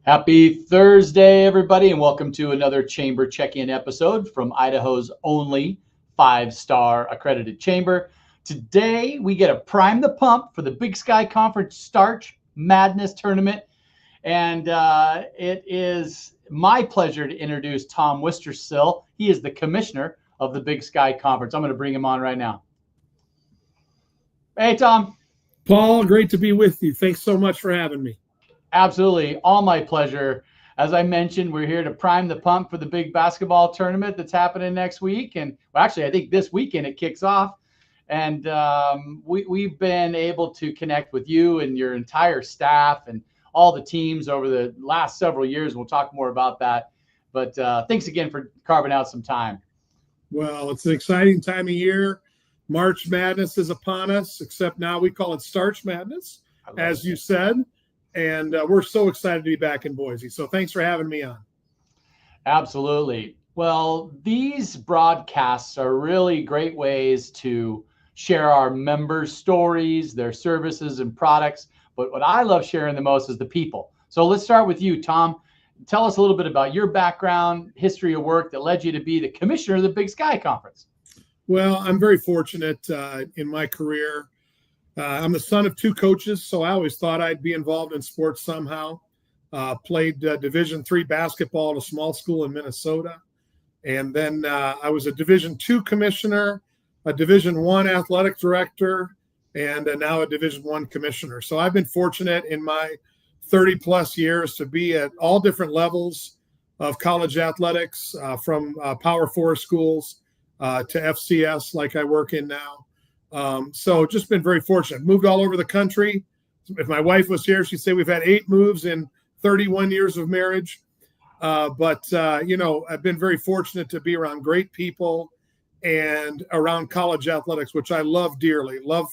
Happy Thursday, everybody, and welcome to another Chamber Check-In episode from Idaho's only five-star accredited chamber. Today, we get to prime the pump for the Big Sky Conference Starch Madness Tournament, and it is my pleasure to introduce Tom Wistrcill. He is the commissioner of the Big Sky Conference. I'm going to bring him on right now. Hey, Tom. Paul, great to be with you. Thanks so much for having me. Absolutely. All my pleasure. As I mentioned, we're here to prime the pump for the big basketball tournament that's happening next week. And well, actually, I think this weekend it kicks off. And we've been able to connect with you and your entire staff and all the teams over the last several years. We'll talk more about that. But thanks again for carving out some time. Well, it's an exciting time of year. March Madness is upon us, except now we call it Starch Madness, as you said. And we're so excited to be back in Boise. So thanks for having me on. Absolutely. Well, these broadcasts are really great ways to share our members' stories, their services and products. But what I love sharing the most is the people. So let's start with you, Tom. Tell us a little bit about your background, history of work that led you to be the commissioner of the Big Sky Conference. Well, I'm very fortunate in my career. I'm the son of two coaches, so I always thought I'd be involved in sports somehow. Played Division III basketball at a small school in Minnesota. And then I was a Division II commissioner, a Division I athletic director, and now a Division I commissioner. So I've been fortunate in my 30-plus years to be at all different levels of college athletics, from Power Four schools to FCS like I work in now. So just been very fortunate. Moved all over the country. If my wife was here, she'd say we've had 8 moves in 31 years of marriage. But I've been very fortunate to be around great people and around college athletics, which I love dearly. Love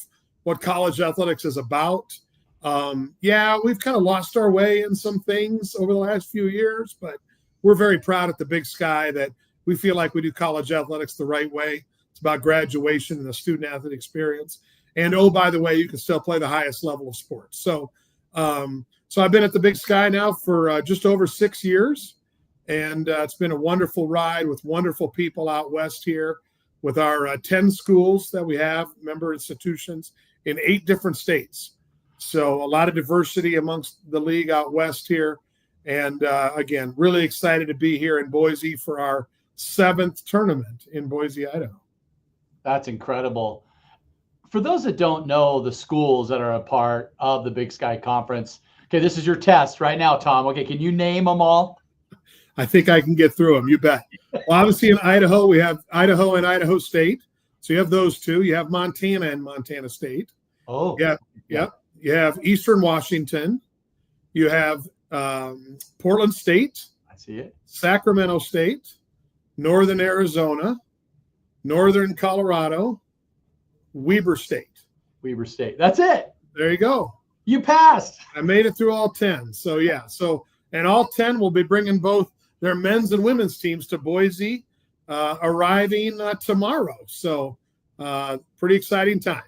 what college athletics is about. We've kind of lost our way in some things over the last few years, but we're very proud at the Big Sky that we feel like we do college athletics the right way. It's about graduation and the student-athlete experience. And, oh, by the way, you can still play the highest level of sports. So I've been at the Big Sky now for just over 6 years, and it's been a wonderful ride with wonderful people out west here with our 10 schools that we have, member institutions, in 8 different states. So a lot of diversity amongst the league out west here. And, again, really excited to be here in Boise for our 7th tournament in Boise, Idaho. That's incredible. For those that don't know the schools that are a part of the Big Sky Conference, okay, this is your test right now, Tom. Okay, can you name them all? I think I can get through them. You bet. Well, obviously in Idaho, we have Idaho and Idaho State. So you have those two. You have Montana and Montana State. Oh. Yeah. You have Eastern Washington. You have Portland State. I see it. Sacramento State. Northern Arizona. Northern Colorado, Weber State. Weber State. That's it. There you go. You passed. I made it through all 10. So, yeah. And all 10 will be bringing both their men's and women's teams to Boise, arriving tomorrow. So, pretty exciting time.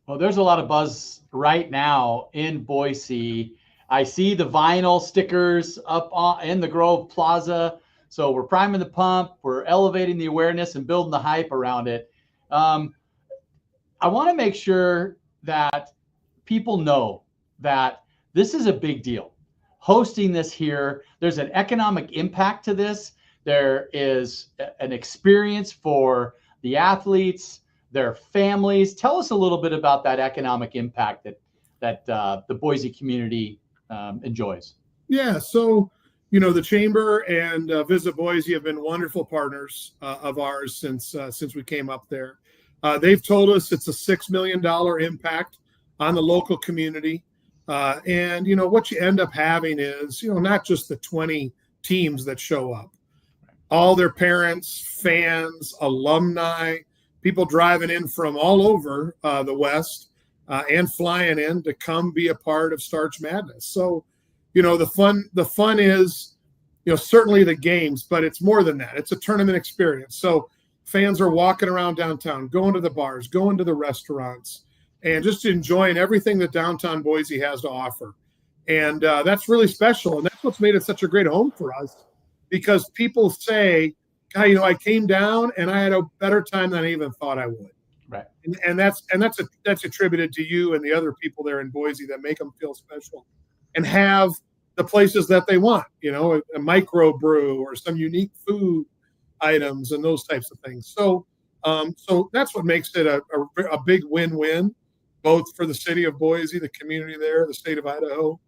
Well, there's a lot of buzz right now in Boise. I see the vinyl stickers up in the Grove Plaza. So we're priming the pump, we're elevating the awareness and building the hype around it. I want to make sure that people know that this is a big deal. Hosting this here, there's an economic impact to this. There is an experience for the athletes, their families. Tell us a little bit about that economic impact that the Boise community enjoys. Yeah, so the Chamber and Visit Boise have been wonderful partners of ours since we came up there. They've told us it's a $6 million impact on the local community. And what you end up having is, not just the 20 teams that show up, all their parents, fans, alumni, people driving in from all over the West and flying in to come be a part of Starch Madness. So, the fun is, certainly the games, but it's more than that. It's a tournament experience. So fans are walking around downtown, going to the bars, going to the restaurants, and just enjoying everything that downtown Boise has to offer. And that's really special. And that's what's made it such a great home for us, because people say, God, I came down and I had a better time than I even thought I would. Right. And that's attributed to you and the other people there in Boise that make them feel special and have the places that they want, a micro brew or some unique food items and those types of things. So that's what makes it a big win-win, both for the city of Boise, the community there, the state of Idaho,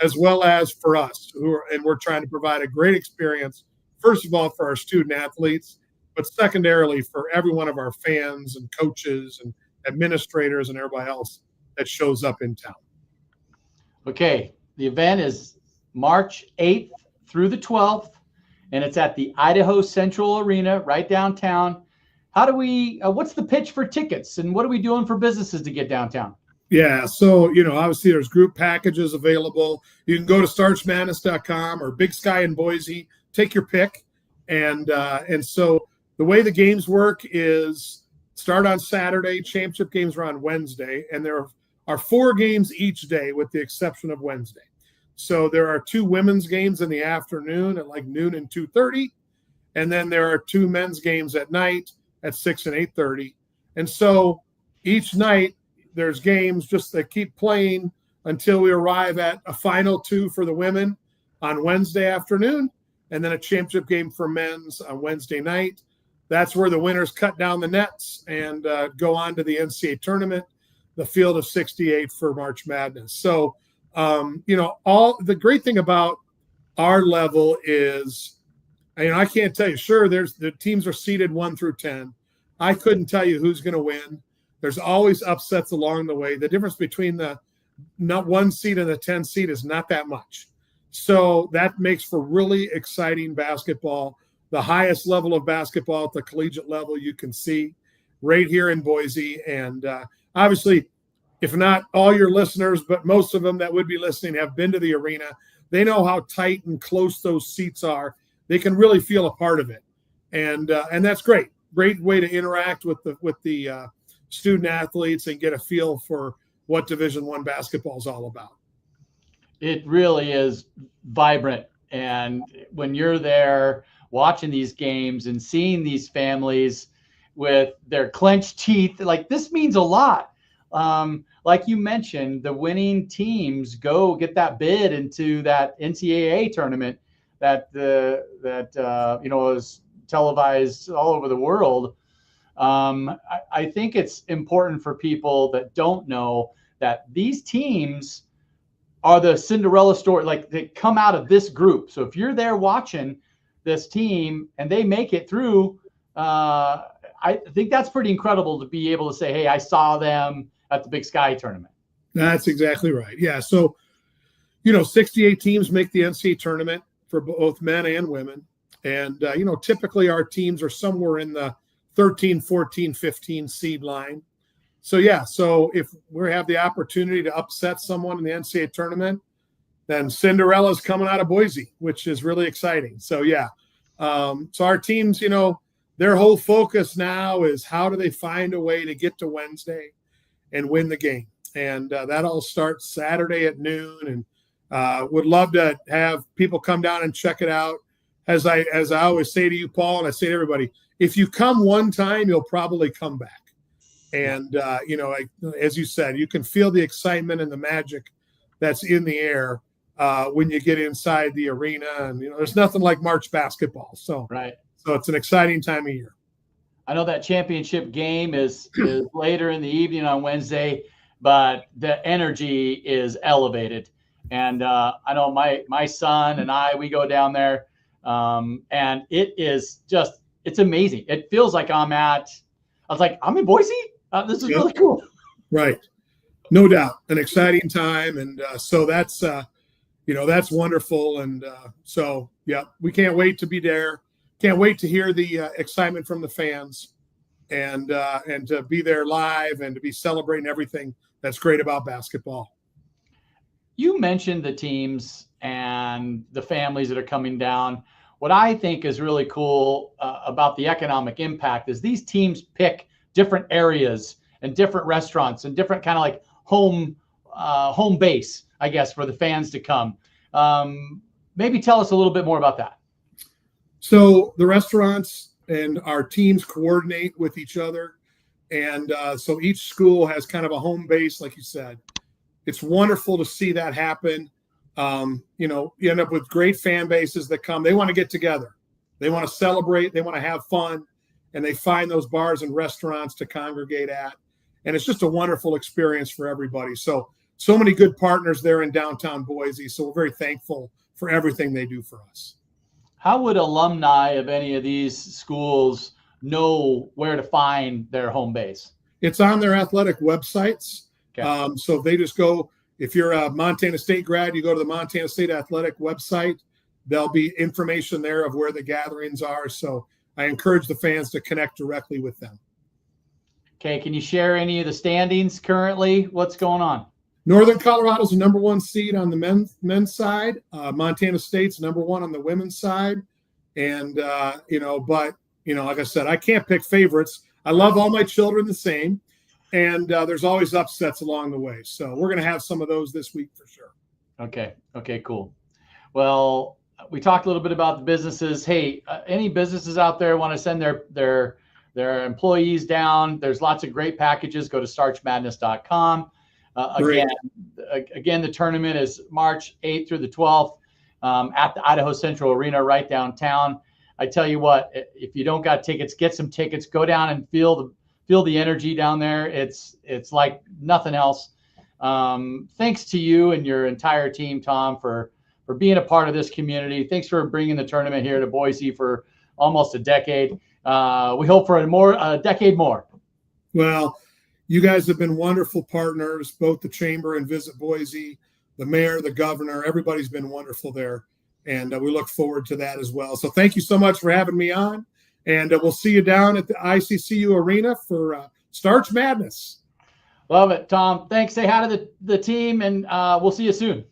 as well as for us, and we're trying to provide a great experience, first of all, for our student athletes, but secondarily for every one of our fans and coaches and administrators and everybody else that shows up in town. Okay, the event is March 8th through the 12th, and it's at the Idaho Central Arena right downtown. How do we, what's the pitch for tickets, and what are we doing for businesses to get downtown? Yeah, so, obviously there's group packages available. You can go to starchmadness.com or Big Sky in Boise, take your pick. And so the way the games work is start on Saturday, championship games are on Wednesday, and there are 4 games each day with the exception of Wednesday. So there are 2 women's games in the afternoon at like noon and 2:30, and then there are 2 men's games at night at 6 and 8:30. And so each night there's games just that keep playing until we arrive at a final 2 for the women on Wednesday afternoon, and then a championship game for men's on Wednesday night. That's where the winners cut down the nets and go on to the NCAA tournament, the field of 68 for March Madness. So, all the great thing about our level is, I can't tell you, sure, the teams are seeded 1 through 10. I couldn't tell you who's going to win. There's always upsets along the way. The difference between the 1 seed and the 10 seed is not that much. So that makes for really exciting basketball, the highest level of basketball at the collegiate level you can see right here in Boise. And obviously, if not all your listeners, but most of them that would be listening have been to the arena. They know how tight and close those seats are. They can really feel a part of it. And that's great. Great way to interact with the student athletes and get a feel for what Division I basketball is all about. It really is vibrant. And when you're there watching these games and seeing these families with their clenched teeth, like, this means a lot. Like you mentioned, the winning teams go get that bid into that NCAA tournament that is televised all over the world. I think it's important for people that don't know that these teams are the Cinderella story, like they come out of this group. So if you're there watching this team and they make it through, I think that's pretty incredible to be able to say, hey, I saw them at the Big Sky tournament. That's exactly right. Yeah. So, 68 teams make the NCAA tournament for both men and women. And, typically our teams are somewhere in the 13, 14, 15 seed line. So, yeah. So if we have the opportunity to upset someone in the NCAA tournament, then Cinderella's coming out of Boise, which is really exciting. So, yeah. So our teams, their whole focus now is how do they find a way to get to Wednesday and win the game. And that all starts Saturday at noon. And would love to have people come down and check it out. As I always say to you, Paul, and I say to everybody, if you come one time, you'll probably come back. And, as you said, you can feel the excitement and the magic that's in the air when you get inside the arena. And, there's nothing like March basketball. So, right. So it's an exciting time of year. I know that championship game is later in the evening on Wednesday, but the energy is elevated. And I know my son and we go down there, and it is just, it's amazing. It feels like I'm in Boise. This is really cool. Right. No doubt. An exciting time. And so that's, that's wonderful. And so, yeah, we can't wait to be there. Can't wait to hear the excitement from the fans and to be there live and to be celebrating everything that's great about basketball. You mentioned the teams and the families that are coming down. What I think is really cool about the economic impact is these teams pick different areas and different restaurants and different kind of like home base I guess, for the fans to come. Maybe tell us a little bit more about that. So the restaurants and our teams coordinate with each other. And so each school has kind of a home base, like you said. It's wonderful to see that happen. You end up with great fan bases that come. They want to get together. They want to celebrate. They want to have fun. And they find those bars and restaurants to congregate at. And it's just a wonderful experience for everybody. So many good partners there in downtown Boise. So we're very thankful for everything they do for us. How would alumni of any of these schools know where to find their home base? It's on their athletic websites. Okay. So if they just go, if you're a Montana State grad, you go to the Montana State athletic website. There'll be information there of where the gatherings are. So I encourage the fans to connect directly with them. Okay. Can you share any of the standings currently? What's going on? Northern Colorado's the number 1 seed on the men's side. Montana State's number 1 on the women's side. And, like I said, I can't pick favorites. I love all my children the same. And there's always upsets along the way. So we're going to have some of those this week for sure. Okay, cool. Well, we talked a little bit about the businesses. Hey, any businesses out there want to send their employees down? There's lots of great packages. Go to starchmadness.com. Again, the tournament is March 8th through the 12th at the Idaho Central Arena right downtown. I tell you what, if you don't got tickets, get some tickets. Go down and feel the energy down there. It's like nothing else. Thanks to you and your entire team, Tom, for being a part of this community. Thanks for bringing the tournament here to Boise for almost a decade. We hope for a decade more. Well, you guys have been wonderful partners, both the Chamber and Visit Boise, the mayor, the governor, everybody's been wonderful there. And we look forward to that as well. So thank you so much for having me on. And we'll see you down at the ICCU Arena for Starch Madness. Love it, Tom. Thanks. Say hi to the team, and we'll see you soon.